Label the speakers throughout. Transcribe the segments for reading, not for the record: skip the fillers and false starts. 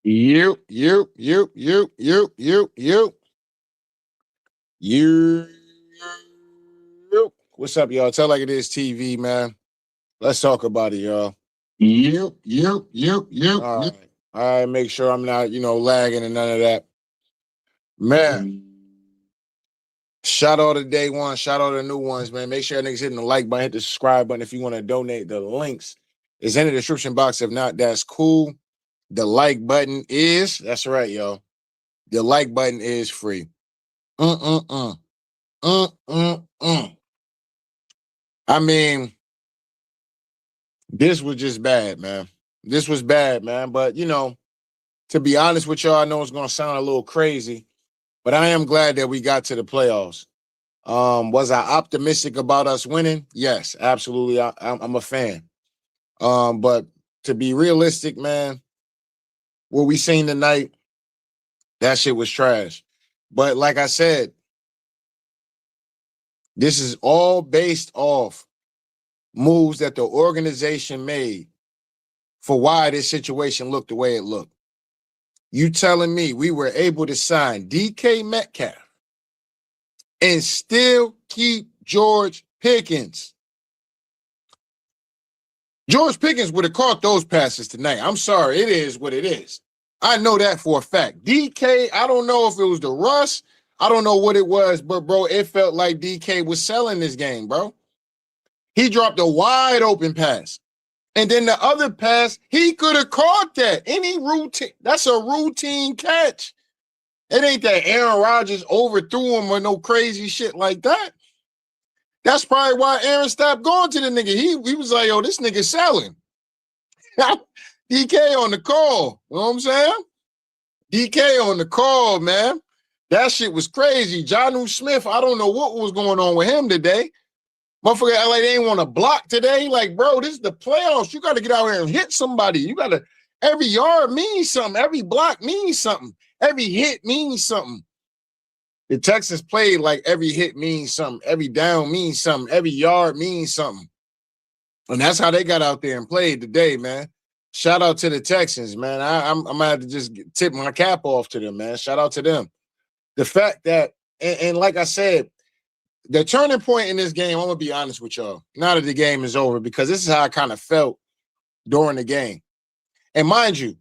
Speaker 1: You. You. What's up, y'all? Tell like it is TV, man. Let's talk about it, y'all. All right. All right, make sure I'm not, lagging and none of that. Man, shout out to day one. Shout out to the new ones, man. Make sure niggas hitting the like button, hit the subscribe button if you want to donate. The links is in the description box. If not, that's cool. The like button is, that's right, y'all. The like button is free. I mean, this was just bad, man. This was bad, man. But, to be honest with y'all, I know it's going to sound a little crazy, but I am glad that we got to the playoffs. Was I optimistic about us winning? Yes, absolutely. I'm a fan. But to be realistic, man, what we seen tonight, that shit was trash. But like I said, this is all based off moves that the organization made for why this situation looked the way it looked. You telling me we were able to sign DK Metcalf and still keep George Pickens? George Pickens would have caught those passes tonight. I'm sorry, it is what it is. I know that for a fact. DK, I don't know if it was the rust. I don't know what it was, but, bro, it felt like DK was selling this game, bro. He dropped a wide open pass. And then the other pass, he could have caught that. Any routine, that's a routine catch. It ain't that Aaron Rodgers overthrew him or no crazy shit like that. That's probably why Aaron stopped going to the nigga. He was like, yo, this nigga selling. DK on the call. You know what I'm saying? DK on the call, man. That shit was crazy. Jonnu Smith, I don't know what was going on with him today. Motherfucker, LA, they ain't want to block today. Like, bro, this is the playoffs. You got to get out here and hit somebody. You got to, every yard means something. Every block means something. Every hit means something. The Texans played like every hit means something. Every down means something. Every yard means something. And that's how they got out there and played today, man. Shout out to the Texans, man. I'm going to have to just tip my cap off to them, man. Shout out to them. The fact that, and like I said, the turning point in this game, I'm going to be honest with y'all, now that the game is over, because this is how I kind of felt during the game. And mind you,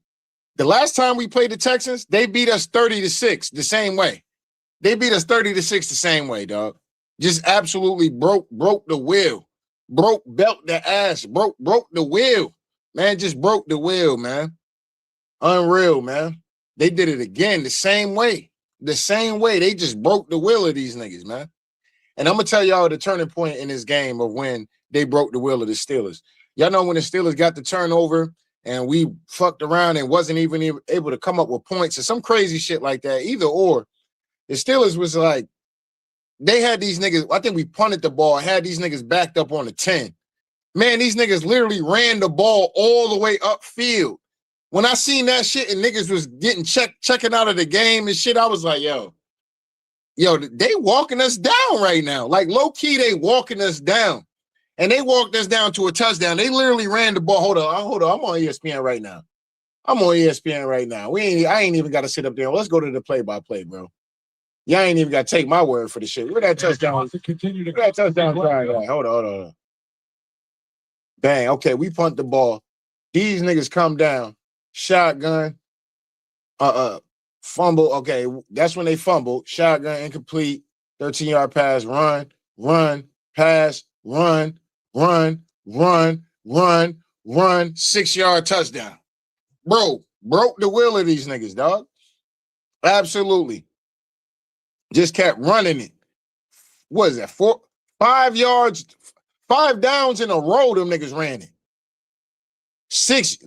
Speaker 1: the last time we played the Texans, they beat us 30-6 the same way. They beat us 30-6 the same way, dog. Just absolutely broke the wheel. Belt the ass. Broke the wheel. Man, just broke the wheel, man. Unreal, man. They did it again the same way. The same way. They just broke the wheel of these niggas, man. And I'm going to tell y'all the turning point in this game of when they broke the wheel of the Steelers. Y'all know when the Steelers got the turnover and we fucked around and wasn't even able to come up with points or some crazy shit like that, either or. The Steelers was like, they had these niggas, I think we punted the ball, had these niggas backed up on the 10. Man, these niggas literally ran the ball all the way upfield. When I seen that shit and niggas was getting checking out of the game and shit, I was like, yo, they walking us down right now. Like, low-key, they walking us down. And they walked us down to a touchdown. They literally ran the ball. Hold on. I'm on ESPN right now. I ain't even got to sit up there. Let's go to the play-by-play, bro. Y'all ain't even got to take my word for the shit. Where that touchdown? Where that touchdown trying at? Hold on. Bang. Okay, we punt the ball. These niggas come down. Shotgun. Fumble. Okay, that's when they fumbled. Shotgun, incomplete. 13-yard pass. Run. Pass. Run. 6-yard touchdown. Bro, broke the will of these niggas, dog. Absolutely. Just kept running it. What is that? 5 yards, 5 downs in a row, them niggas ran it. 6,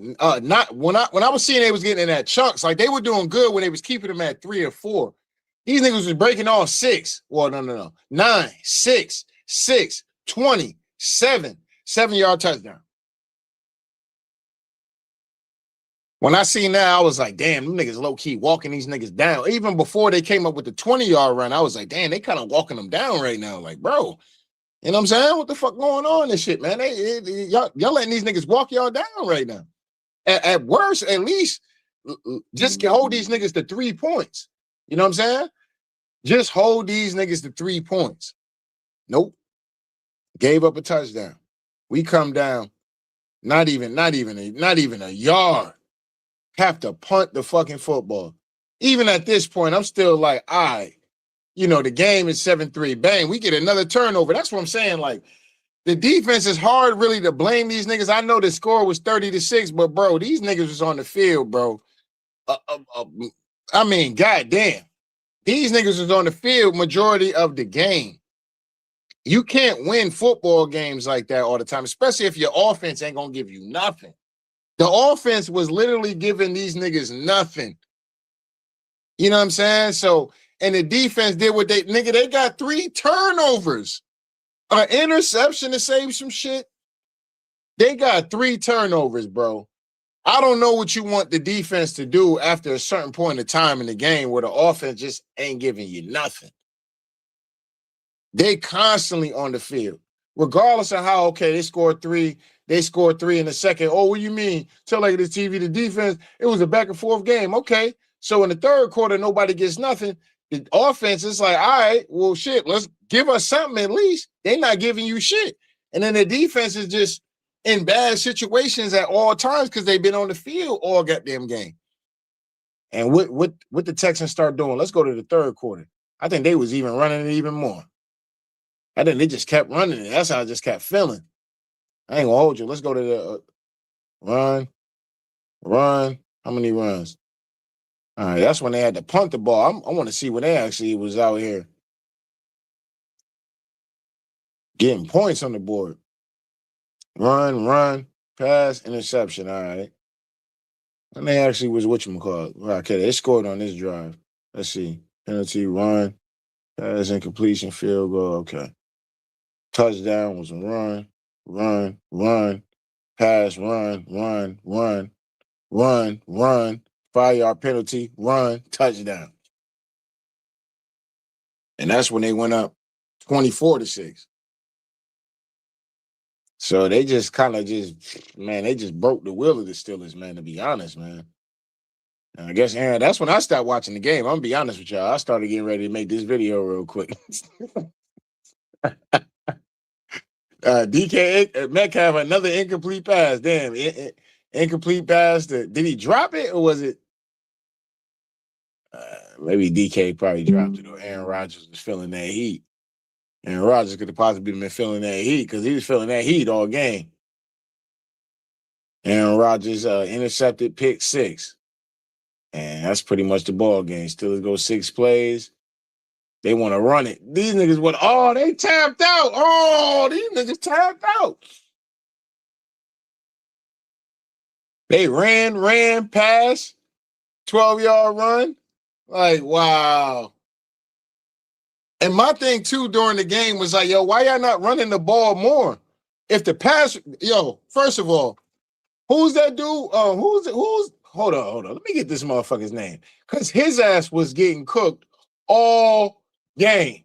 Speaker 1: not when I was seeing they was getting in that chunks, like they were doing good when they was keeping them at 3 or 4. These niggas was breaking all 6. Well, no. 9, 6, 20, 7-yard touchdown. When I seen that, I was like, damn, them niggas low-key walking these niggas down. Even before they came up with the 20-yard run, I was like, damn, they kind of walking them down right now. Like, bro, you know what I'm saying? What the fuck going on and shit, man? Y'all letting these niggas walk y'all down right now. At worst, at least, just hold these niggas to 3 points. You know what I'm saying? Just hold these niggas to 3 points. Nope. Gave up a touchdown. We come down, not even a yard. Have to punt the fucking football. Even at this point, I'm still like, all right, the game is 7-3. Bang, we get another turnover. That's what I'm saying. Like, the defense is hard really to blame these niggas. I know the score was 30-6, but bro, these niggas was on the field, bro. I mean, goddamn. These niggas was on the field majority of the game. You can't win football games like that all the time, especially if your offense ain't gonna give you nothing. The offense was literally giving these niggas nothing. You know what I'm saying? So, and the defense did what they got 3 turnovers. An interception to save some shit. They got 3 turnovers, bro. I don't know what you want the defense to do after a certain point of time in the game where the offense just ain't giving you nothing. They constantly on the field, regardless of how, okay, they scored 3 in the second. Oh, what do you mean? Tell like this TV, the defense, it was a back and forth game. Okay. So in the third quarter, nobody gets nothing. The offense is like, all right, well, shit, let's give us something at least. They're not giving you shit. And then the defense is just in bad situations at all times because they've been on the field all goddamn game. And what the Texans start doing? Let's go to the third quarter. I think they was even running it even more. I think they just kept running it. That's how I just kept feeling. I ain't gonna hold you. Let's go to the run. How many runs? All right, that's when they had to punt the ball. I want to see when they actually was out here getting points on the board. Run, pass, interception. All right. And they actually was whatchamacallit. Okay, they scored on this drive. Let's see. Penalty, run, pass, incompletion, field goal. Okay. Touchdown was a run, pass, run, 5-yard penalty, run, touchdown. And that's when they went up 24-6. So they just kind of they just broke the will of the Steelers, man, to be honest, man. And I guess, Aaron, that's when I stopped watching the game. I'm going to be honest with y'all. I started getting ready to make this video real quick. DK Metcalf, another incomplete pass. Damn, incomplete pass. Did he drop it or was it? Maybe DK probably dropped it or Aaron Rodgers was feeling that heat. Aaron Rodgers could have possibly been feeling that heat because he was feeling that heat all game. Aaron Rodgers intercepted pick 6. And that's pretty much the ball game. Steelers go 6 plays. They want to run it. These niggas they tapped out. Oh, these niggas tapped out. They ran, pass, 12-yard run. Like, wow. And my thing, too, during the game was like, yo, why y'all not running the ball more? If the pass, first of all, who's that dude? Hold on. Let me get this motherfucker's name. Because his ass was getting cooked all game.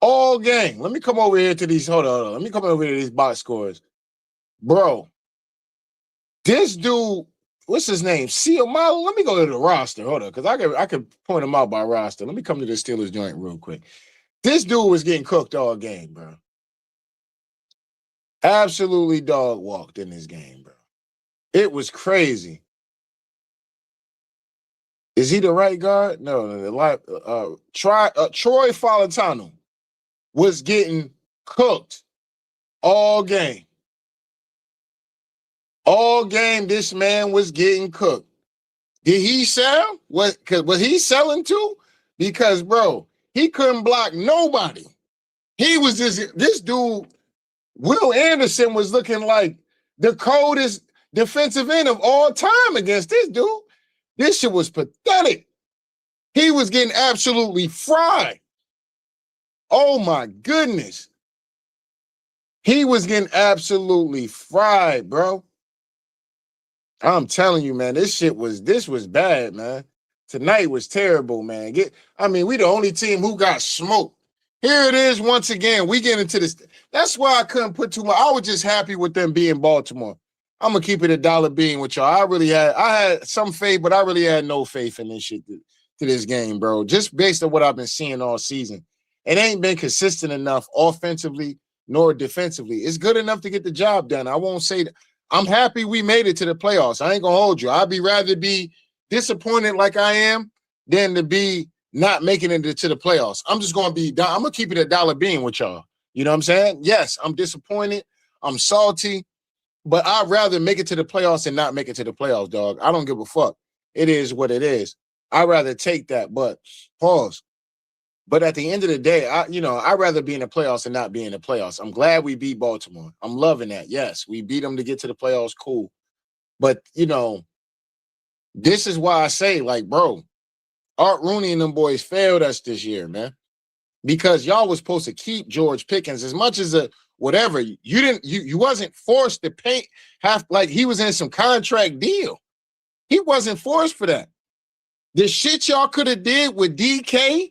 Speaker 1: All game. Let me come over here to these, hold on. Let me come over here to these box scores. Bro, this dude, what's his name? Seal. Let me go to the roster. Hold on, because I could point him out by roster. Let me come to the Steelers joint real quick. This dude was getting cooked all game, bro. Absolutely dog walked in this game, bro. It was crazy. Is he the right guard? No. Troy Falatano was getting cooked all game. All game, this man was getting cooked. Did he sell? Was he selling too? Because, bro, he couldn't block nobody. He was this dude, Will Anderson was looking like the coldest defensive end of all time against this dude. This shit was pathetic. He was getting absolutely fried. Oh, my goodness. He was getting absolutely fried, bro. I'm telling you, man, this was bad, man. Tonight was terrible, man. We the only team who got smoked. Here it is once again. We get into this. That's why I couldn't put too much. I was just happy with them being Baltimore. I'm gonna keep it a dollar being with y'all. I had some faith, but I really had no faith in this shit to this game, bro. Just based on what I've been seeing all season. It ain't been consistent enough offensively nor defensively. It's good enough to get the job done. I won't say that. I'm happy we made it to the playoffs. I ain't gonna hold you. I'd be rather be disappointed like I am than to be not making it to the playoffs. I'm gonna keep it a dollar being with y'all. You know what I'm saying? Yes, I'm disappointed. I'm salty, but I'd rather make it to the playoffs than not make it to the playoffs, dog. I don't give a fuck. It is what it is. I'd rather take that, but pause. But at the end of the day, I'd rather be in the playoffs than not be in the playoffs. I'm glad we beat Baltimore. I'm loving that. Yes, we beat them to get to the playoffs. Cool. But, this is why I say, like, bro, Art Rooney and them boys failed us this year, man. Because y'all was supposed to keep George Pickens as much as whatever. You wasn't forced to pay like he was in some contract deal. He wasn't forced for that. The shit y'all could have did with DK,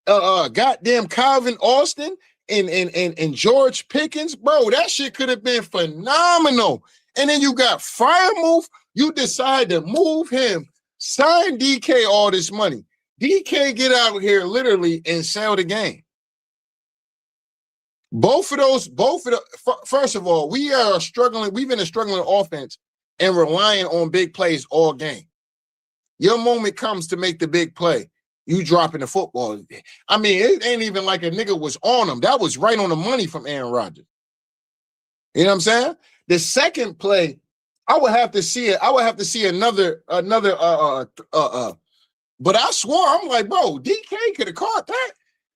Speaker 1: goddamn Calvin Austin and George Pickens, bro, that shit could have been phenomenal. And then you got Firemouth, you decide to move him, sign DK all this money. DK get out here literally and sell the game. First of all, we've been a struggling offense and relying on big plays all game. Your moment comes to make the big play. You dropping the football. I mean, it ain't even like a nigga was on him. That was right on the money from Aaron Rodgers. You know what I'm saying? The second play, I would have to see it. I would have to see another. But I swore, I'm like, bro, DK could have caught that.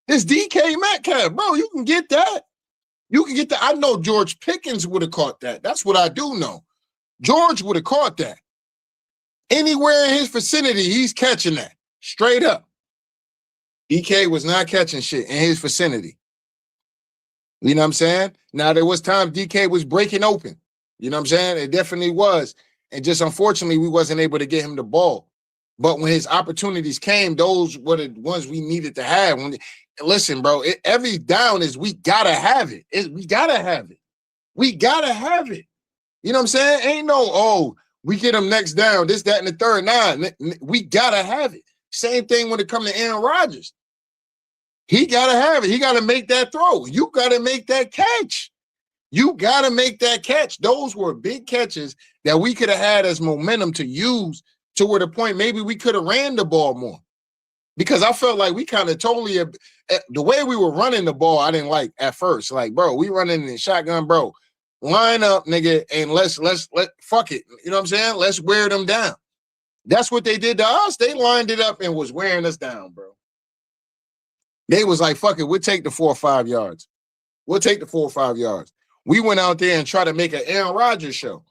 Speaker 1: This DK Metcalf, bro, you can get that. You can get that. I know George Pickens would have caught that. That's what I do know. George would have caught that. Anywhere in his vicinity, he's catching that. Straight up. DK was not catching shit in his vicinity. You know what I'm saying? Now, there was time DK was breaking open. You know what I'm saying? It definitely was. And just unfortunately, we wasn't able to get him the ball. But when his opportunities came, those were the ones we needed to have. Listen, bro, every down is we got to have it. We got to have it. We got to have it. You know what I'm saying? Ain't no, we get him next down, this, that, and the third. Nah, we got to have it. Same thing when it comes to Aaron Rodgers. He got to have it. He got to make that throw. You got to make that catch. You got to make that catch. Those were big catches that we could have had as momentum to use to where the point maybe we could have ran the ball more. Because I felt like we kind of totally, the way we were running the ball, I didn't like at first. Like, bro, we running in shotgun, bro. Line up, nigga, and let's fuck it. You know what I'm saying? Let's wear them down. That's what they did to us. They lined it up and was wearing us down, bro. They was like, fuck it, we'll take the 4 or 5 yards. We'll take the 4 or 5 yards. We went out there and tried to make an Aaron Rodgers show.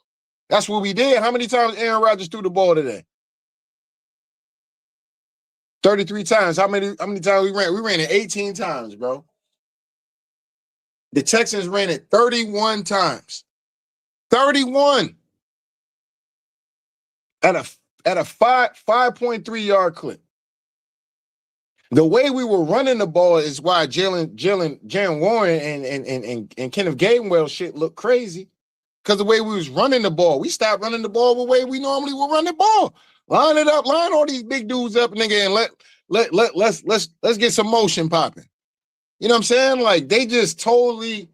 Speaker 1: That's what we did. How many times Aaron Rodgers threw the ball today? 33 times. How many times we ran? We ran it 18 times, bro. The Texans ran it 31 times. 31 at a 5.3 yard clip. The way we were running the ball is why Jalen Warren and Kenneth Gainwell shit looked crazy. Because the way we was running the ball, we stopped running the ball the way we normally would run the ball. Line it up, line all these big dudes up, nigga, and let's get some motion popping. You know what I'm saying? Like, they just totally,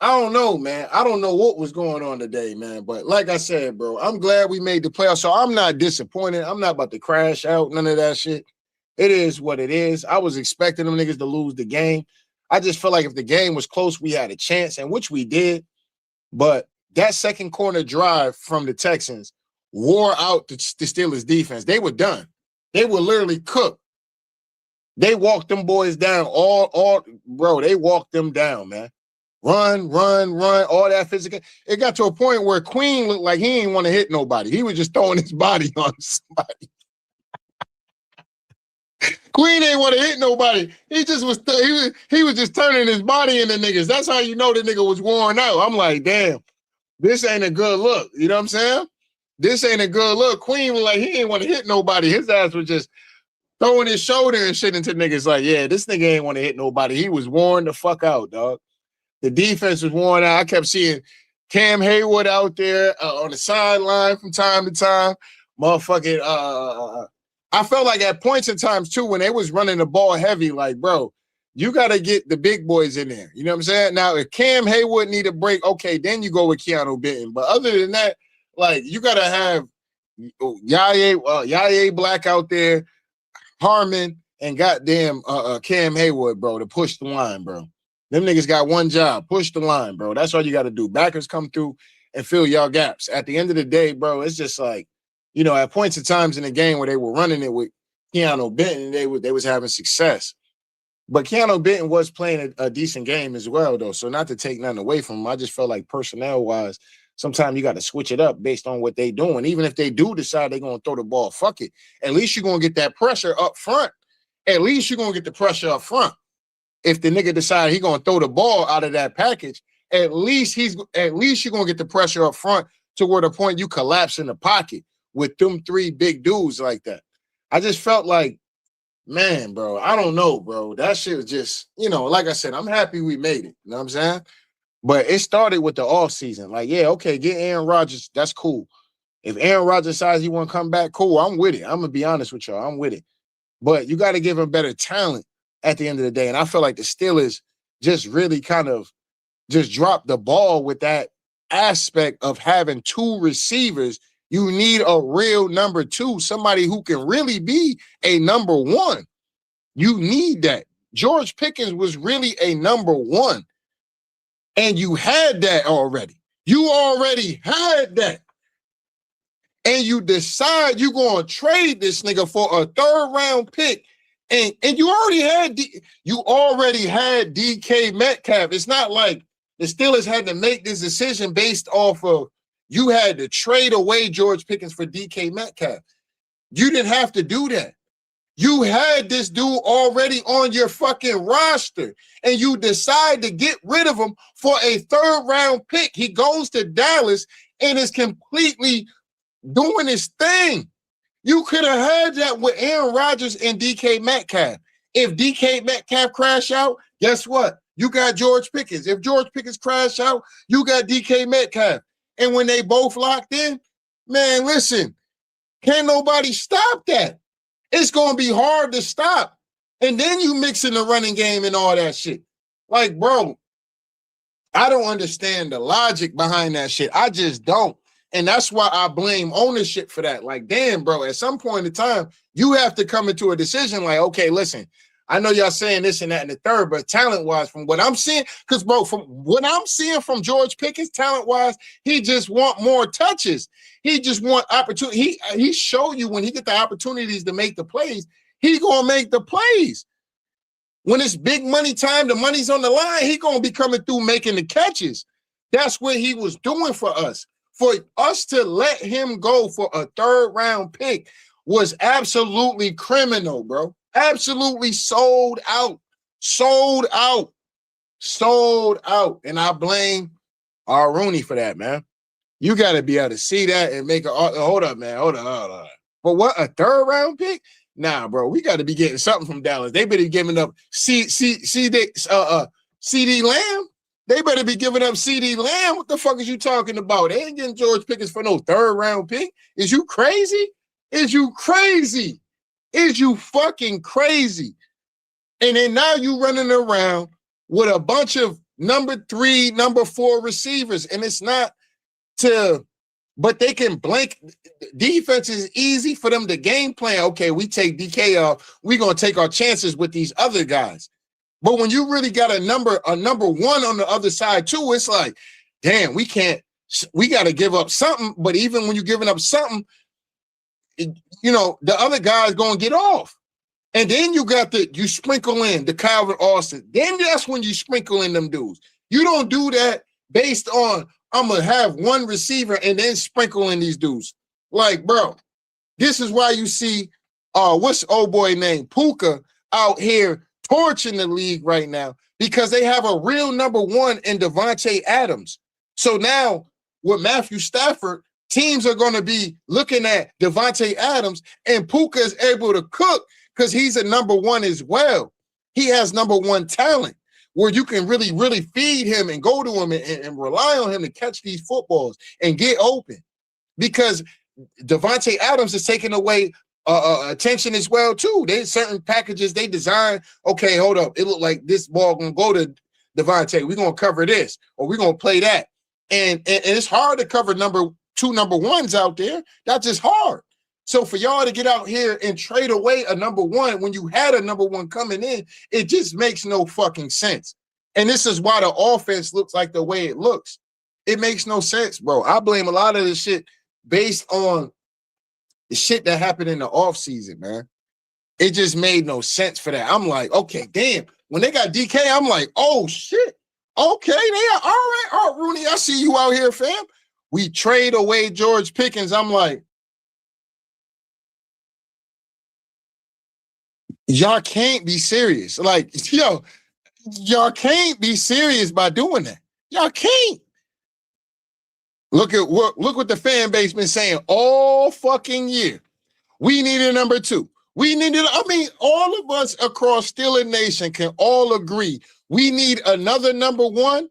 Speaker 1: I don't know, man. I don't know what was going on today, man. But like I said, bro, I'm glad we made the playoffs. So I'm not disappointed. I'm not about to crash out, none of that shit. It is what it is. I was expecting them niggas to lose the game. I just feel like if the game was close, we had a chance, and which we did. But that second quarter drive from the Texans wore out the Steelers defense. They were done. They were literally cooked. They walked them boys down bro, they walked them down, man. Run, all that physical. It got to a point where Queen looked like he didn't want to hit nobody. He was just throwing his body on somebody. Queen ain't want to hit nobody. He just was he was just turning his body into niggas. That's how you know the nigga was worn out. I'm like, damn, this ain't a good look. You know what I'm saying? This ain't a good look. Queen was like, he ain't want to hit nobody. His ass was just throwing his shoulder and shit into niggas like, yeah, this nigga ain't want to hit nobody. He was worn the fuck out, dog. The defense was worn out. I kept seeing Cam Hayward out there on the sideline from time to time. Motherfucking, I felt like at points in times too when they was running the ball heavy, like, bro, you got to get the big boys in there. You know what I'm saying? Now, if Cam Hayward need a break, okay, then you go with Keanu Benton. But other than that, like, you got to have Yaya Black out there, Harmon, and goddamn Cam Hayward, bro, to push the line, bro. Them niggas got one job, push the line, bro. That's all you got to do. Backers come through and fill y'all gaps. At the end of the day, bro, it's just like, you know, at points of times in the game where they were running it with Keanu Benton, they was having success. But Keanu Benton was playing a decent game as well, though. So not to take nothing away from him, I just felt like personnel-wise, sometimes you got to switch it up based on what they doing. Even if they do decide they're going to throw the ball, fuck it. At least you're going to get that pressure up front. At least you're going to get the pressure up front. If the nigga decide he's going to throw the ball out of that package, at least you're going to get the pressure up front to where the point you collapse in the pocket with them three big dudes like that. I just felt like, man, bro, I don't know, bro. That shit was just, you know, like I said, I'm happy we made it. You know what I'm saying? But it started with the offseason. Like, yeah, okay, get Aaron Rodgers. That's cool. If Aaron Rodgers decides he want to come back, cool, I'm with it. I'm going to be honest with y'all. I'm with it. But you got to give him better talent at the end of the day. And I feel like the Steelers just really kind of just dropped the ball with that aspect of having two receivers. You need a real number two, somebody who can really be a number one. You need that. George Pickens was really a number one. And you had that already. You already had that. And you decide you're going to trade this nigga for a third-round pick. And you already had DK Metcalf. It's not like the Steelers had to make this decision based off of you had to trade away George Pickens for DK Metcalf. You didn't have to do that. You had this dude already on your fucking roster, and you decide to get rid of him for a third-round pick. He goes to Dallas and is completely doing his thing. You could have had that with Aaron Rodgers and DK Metcalf. If DK Metcalf crash out, guess what? You got George Pickens. If George Pickens crash out, you got DK Metcalf. And when they both locked in, man, listen, can't nobody stop that. It's going to be hard to stop. And then you mix in the running game and all that shit. Like, bro, I don't understand the logic behind that shit. I just don't. And that's why I blame ownership for that. Like, damn, bro, at some point in time, you have to come into a decision like, okay, listen, I know y'all saying this and that and the third, but talent-wise, from what I'm seeing, because, bro, from what I'm seeing from George Pickens, talent-wise, he just want more touches. He just want opportunity. He show you when he get the opportunities to make the plays, he going to make the plays. When it's big money time, the money's on the line, he going to be coming through making the catches. That's what he was doing for us. For us to let him go for a third-round pick was absolutely criminal, bro. Absolutely sold out. Sold out. Sold out. And I blame Rooney for that, man. You got to be able to see that and make a hold up, man. Hold up. But what, a third-round pick? Nah, bro. We got to be getting something from Dallas. They better be giving up CD Lamb. They better be giving up CD Lamb. What the fuck is you talking about? They ain't getting George Pickens for no third-round pick. Is you crazy? Is you crazy? Is you fucking crazy? And then now you running around with a bunch of number 3, number 4 receivers, and it's not to, but they can blank. Defense is easy for them to game plan. Okay, we take DK off. We're going to take our chances with these other guys. But when you really got a number 1 on the other side too, it's like, damn, we got to give up something. But even when you're giving up something, you know, the other guy's going to get off. And then you sprinkle in the Calvin Austin. Then that's when you sprinkle in them dudes. You don't do that based on, I'm going to have one receiver and then sprinkle in these dudes. Like, bro, this is why you see, what's old boy named Puka out here torching the league right now, because they have a real number 1 in Devontae Adams. So now with Matthew Stafford, teams are going to be looking at Devontae Adams, and Puka is able to cook because he's a number 1 as well. He has number 1 talent. where you can really, really feed him and go to him and rely on him to catch these footballs and get open. Because Devontae Adams is taking away attention as well, too. There's certain packages they design. Okay, hold up. It looked like this ball going to go to Devontae. We're going to cover this or we're going to play that. And it's hard to cover number ones out there. That's just hard. So for y'all to get out here and trade away a number one when you had a number one coming in, it just makes no fucking sense. And this is why the offense looks like the way it looks. It makes no sense, bro. I blame a lot of this shit based on the shit that happened in the offseason, man. It just made no sense for that. I'm like, okay, damn. When they got DK, I'm like, oh, shit. Okay, they are all right. Oh, Rooney, I see you out here, fam. We trade away George Pickens. I'm like, y'all can't be serious. Like, yo, y'all can't be serious by doing that. Y'all can't. Look what the fan base been saying all fucking year. We need a number two. All of us across Steeler Nation can all agree we need another number one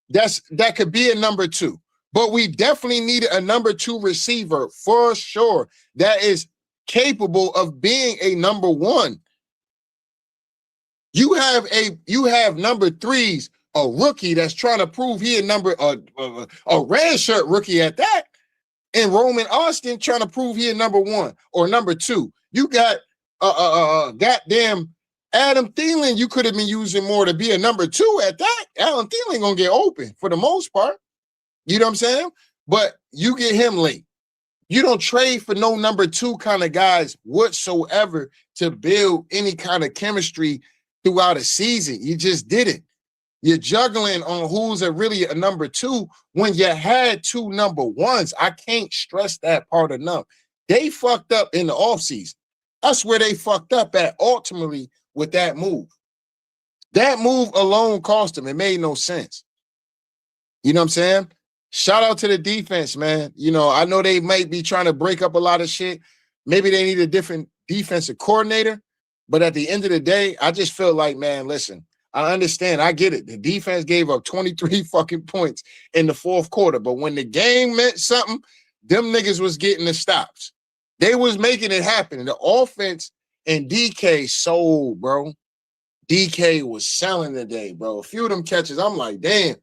Speaker 1: that could be a number two. But we definitely need a number two receiver for sure that is capable of being a number one. You have number threes, a rookie that's trying to prove he a red shirt rookie at that, and Roman Austin trying to prove he a number one or number two. You got goddamn Adam Thielen. You could have been using more to be a number two at that. Adam Thielen gonna get open for the most part. You know what I'm saying? But you get him late. You don't trade for no number two kind of guys whatsoever to build any kind of chemistry throughout a season. You just didn't. You're juggling on who's really a number two when you had two number ones. I can't stress that part enough. They fucked up in the offseason. That's where they fucked up at ultimately with that move. That move alone cost them. It made no sense. You know what I'm saying? Shout out to the defense, man. You know, I know they might be trying to break up a lot of shit. Maybe they need a different defensive coordinator. But at the end of the day, I just feel like, man, listen, I understand. I get it. The defense gave up 23 fucking points in the fourth quarter. But when the game meant something, them niggas was getting the stops. They was making it happen. The offense and DK sold, bro. DK was selling today, bro. A few of them catches, I'm like, damn.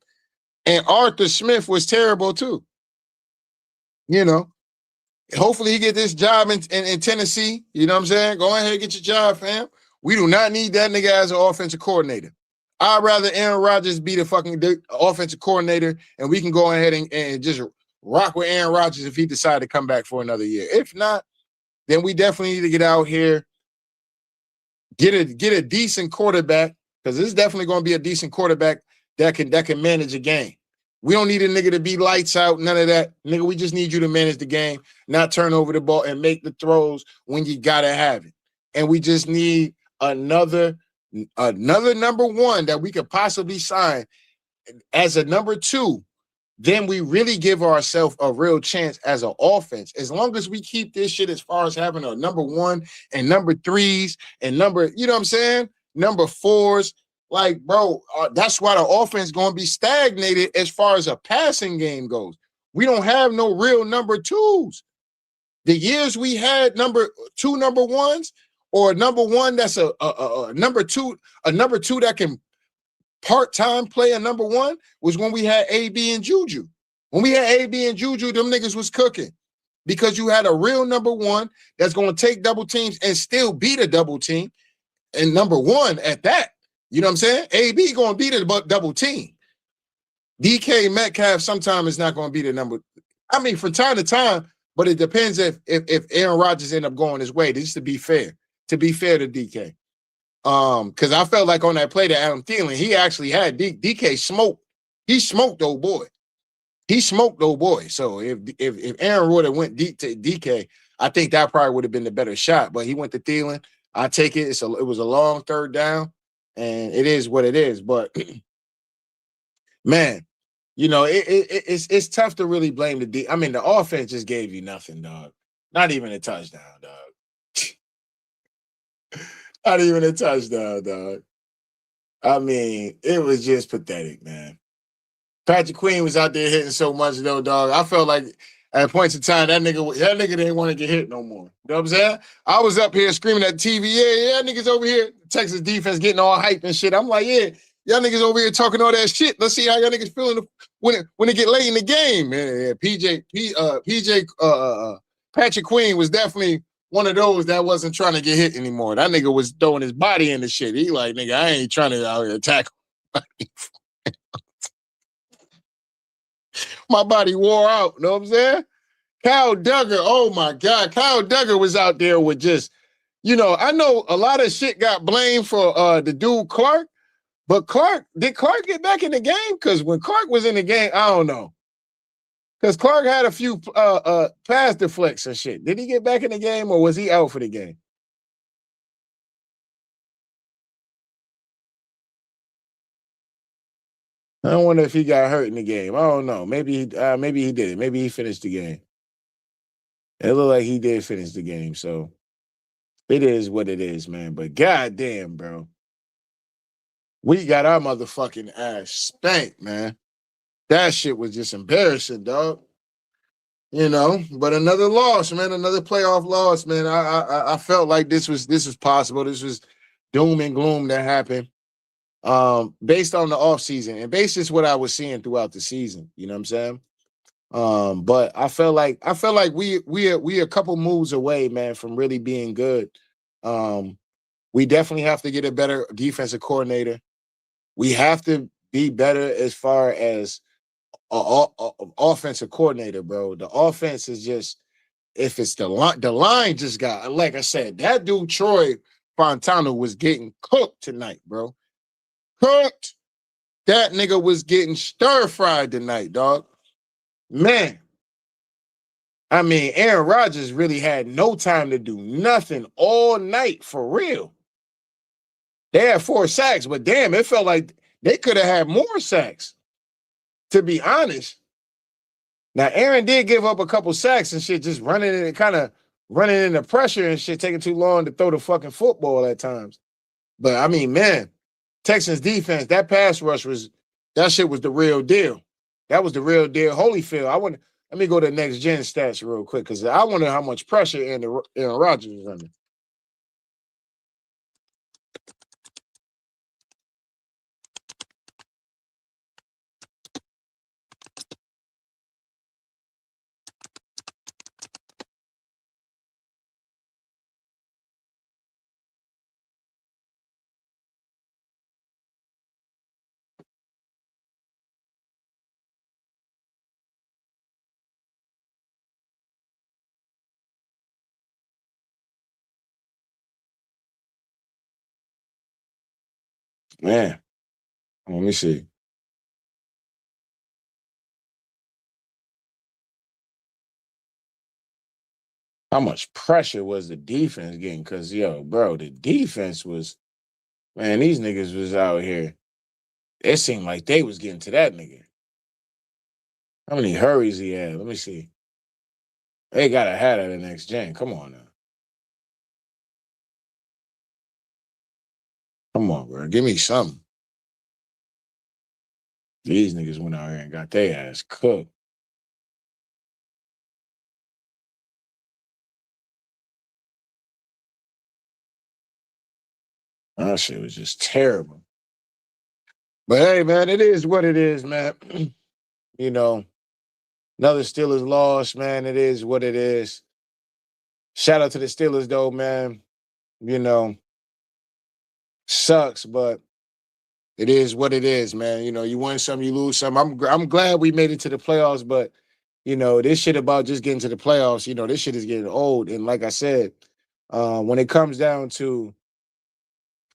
Speaker 1: And Arthur Smith was terrible too. You know, hopefully he get this job in Tennessee. You know what I'm saying? Go ahead and get your job, fam. We do not need that nigga as an offensive coordinator. I'd rather Aaron Rodgers be the fucking offensive coordinator and we can go ahead and just rock with Aaron Rodgers if he decide to come back for another year. If not, then we definitely need to get out here, get a decent quarterback, because this is definitely going to be a decent quarterback that can manage a game. We don't need a nigga to be lights out, none of that. Nigga, we just need you to manage the game, not turn over the ball and make the throws when you got to have it. And we just need another number one that we could possibly sign as a number two. Then we really give ourselves a real chance as an offense. As long as we keep this shit as far as having a number one and number threes and you know what I'm saying? Number fours. Like, bro, that's why the offense going to be stagnated as far as a passing game goes. We don't have no real number twos. The years we had number ones or a number one that's a number two that can part-time play a number one was when we had AB and Juju. When we had AB and Juju, them niggas was cooking because you had a real number one that's going to take double teams and still beat a double team and number one at that. You know what I'm saying? AB going to beat the double team. DK Metcalf sometimes is not going to be the number. I mean, from time to time, but it depends if Aaron Rodgers end up going his way. Just to be fair to DK. Because I felt like on that play to Adam Thielen, he actually had DK smoked. He smoked old boy. So if Aaron would have went deep to DK, I think that probably would have been the better shot. But he went to Thielen. I take it. It was a long third down. And it is what it is, but man, you know it's tough to really blame the I mean, the offense just gave you nothing, dog. Not even a touchdown, dog. Not even a touchdown, dog. I mean, it was just pathetic, man. Patrick Queen was out there hitting so much though, dog. I felt like at points in time that nigga didn't want to get hit no more. You know what I'm saying? I was up here screaming at the TV, yeah, niggas over here, Texas defense getting all hype and shit. I'm like, yeah, y'all niggas over here talking all that shit. Let's see how y'all niggas feeling when it get late in the game. Man, Patrick Queen was definitely one of those that wasn't trying to get hit anymore. That nigga was throwing his body in the shit. He like, nigga, I ain't trying to out here attack. My body wore out. You know what I'm saying? Kyle Duggar, oh my God. Kyle Duggar was out there with just, I know a lot of shit got blamed for the dude Clark, but did Clark get back in the game? Because when Clark was in the game, I don't know. Because Clark had a few pass deflects and shit. Did he get back in the game or was he out for the game? I wonder if he got hurt in the game. I don't know. Maybe he did. Maybe he finished the game. It looked like he did finish the game. So it is what it is, man. But goddamn, bro. We got our motherfucking ass spanked, man. That shit was just embarrassing, dog. But another loss, man. Another playoff loss, man. I felt like this was possible. This was doom and gloom that happened. Based on the offseason and based on what I was seeing throughout the season. You know what I'm saying? But I felt like we a couple moves away, man, from really being good. We definitely have to get a better defensive coordinator. We have to be better as far as an offensive coordinator, bro. The offense is just, if it's the line just got, like I said, that dude Troy Fontana was getting cooked tonight, bro. Cooked. That nigga was getting stir-fried tonight, dog. Man. I mean, Aaron Rodgers really had no time to do nothing all night, for real. They had 4 sacks, but damn, it felt like they could have had more sacks, to be honest. Now, Aaron did give up a couple sacks and shit, just running into pressure and shit, taking too long to throw the fucking football at times. But, I mean, man, Texans defense, that pass rush that shit was the real deal. That was the real deal. Holyfield, let me go to next gen stats real quick because I wonder how much pressure Aaron Rodgers was under. Man, let me see. How much pressure was the defense getting? Because, bro, the defense was, man, these niggas was out here. It seemed like they was getting to that nigga. How many hurries he had? Let me see. They got to have the next gen. Come on now. Come on, bro. Give me something. These niggas went out here and got their ass cooked. That shit was just terrible. But hey, man, it is what it is, man. Another Steelers loss, man. It is what it is. Shout out to the Steelers, though, man. Sucks, but it is what it is, man. You win some, you lose some. I'm glad we made it to the playoffs, but this shit about just getting to the playoffs, this shit is getting old. And like I said, when it comes down to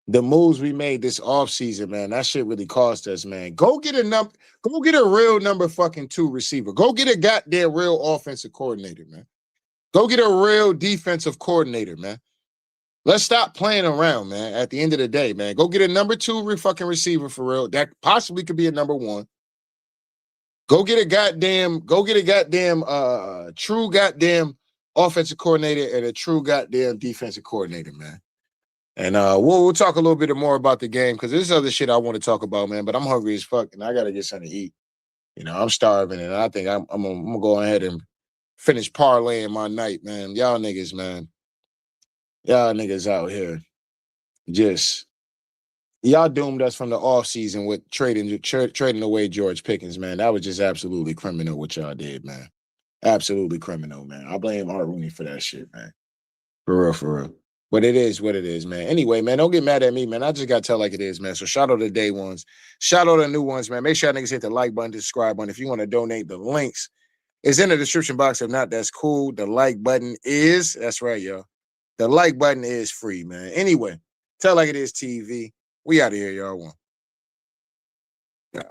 Speaker 1: the moves we made this offseason, man, that shit really cost us, man. Go get a real number fucking 2 receiver. Go get a goddamn real offensive coordinator, man. Go get a real defensive coordinator, man. Let's stop playing around, man. At the end of the day, man, go get a number 2 fucking receiver for real. That possibly could be a number 1. Go get a goddamn true goddamn offensive coordinator and a true goddamn defensive coordinator, man. And we'll talk a little bit more about the game because there's other shit I want to talk about, man. But I'm hungry as fuck, and I gotta get something to eat. I'm starving, and I think I'm gonna go ahead and finish parlaying my night, man. Y'all niggas, man. Y'all niggas out here just y'all doomed us from the offseason with trading away George Pickens, man. That was just absolutely criminal what y'all did, man. Absolutely criminal, man. I blame Rooney for that shit, man. For real, for real. But it is what it is, man. Anyway, man, don't get mad at me, man. I just got to tell like it is, man. So shout out to the day ones. Shout out to the new ones, man. Make sure y'all niggas hit the like button, the subscribe button. If you want to donate, the links is in the description box. If not, that's cool. The like button is, that's right, y'all. The like button is free, man. Anyway, tell like it is TV. We out of here, y'all. One. Yeah.